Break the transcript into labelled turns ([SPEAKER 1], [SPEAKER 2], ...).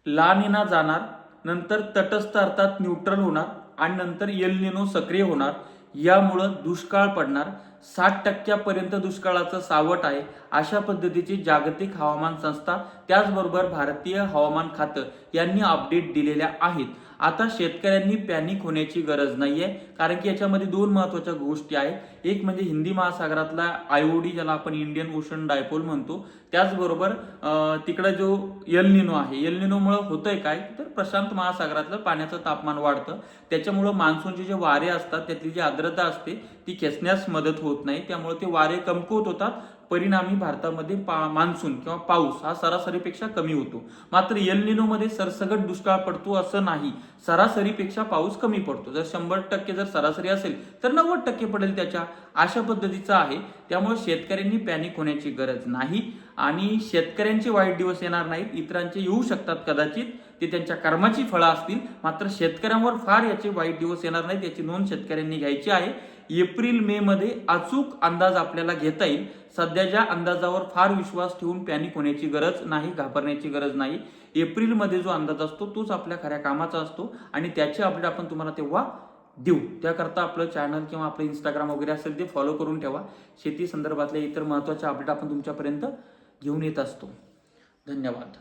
[SPEAKER 1] ला निना जाणार, नंतर तटस्थ अर्थात न्यूट्रल होणार आणि नंतर एल निनो सक्रिय होणार. यामुळं दुष्काळ पडणार. 60% दुष्काळाचं सावट आहे, अशा पद्धतीची जागतिक हवामान संस्था त्याचबरोबर भारतीय हवामान खातं यांनी अपडेट दिलेल्या आहेत. आता शेतकऱ्यांनी पॅनिक होण्याची गरज नाहीये, कारण की याच्यामध्ये दोन महत्त्वाच्या गोष्टी आहेत. एक म्हणजे हिंदी महासागरातला आयओडी, ज्याला आपण इंडियन ओशन डायपोल म्हणतो, त्याचबरोबर तिकडे जो एल निनो आहे, एल निनोमुळे होतंय काय, तर प्रशांत महासागरातलं पाण्याचं तापमान वाढतं. त्याच्यामुळे मान्सूनचे जे वारे असतात त्यातली जी आर्द्रता असते ती खेचण्यास मदत होत नाही, त्यामुळे ते वारे कमकुवत होतात. परिणामी भारतामध्ये मान्सून किंवा पाऊस हा सरासरीपेक्षा कमी होतो. मात्र एल निनो मध्ये सरसकट दुष्काळ पडतो असं नाही, सरासरीपेक्षा पाऊस कमी पडतो. जर 100% जर सरासरी असेल तर 90% पडेल त्याच्या, अशा पद्धतीचं आहे. त्यामुळे शेतकऱ्यांनी पॅनिक होण्याची गरज नाही आणि शेतकऱ्यांचे वाईट दिवस येणार नाहीत, इतरांचे येऊ शकतात कदाचित, ते त्यांच्या कर्माची फळं असतील. मात्र शेतकऱ्यांवर फार याचे वाईट दिवस येणार नाहीत, याची नोंद शेतकऱ्यांनी घ्यायची आहे. एप्रिल मे मध्ये अचूक अंदाज आपल्याला घेता येईल. सध्याच्या अंदाजावर फार विश्वास ठेवून पॅनिक होण्याची गरज नाही, घाबरण्याची गरज नाही. एप्रिल मध्ये जो अंदाज असतो तोच आपल्या खऱ्या कामाचा असतो आणि त्याची अपडेट आपण तुम्हाला तेव्हा देऊ. त्याकरता आपलं चॅनल किंवा आपलं इंस्टाग्राम वगैरे असेल ते फॉलो करून ठेवा. शेती संदर्भातल्या इतर महत्त्वाच्या अपडेट आपण तुमच्यापर्यंत घेऊन येत असतो. धन्यवाद.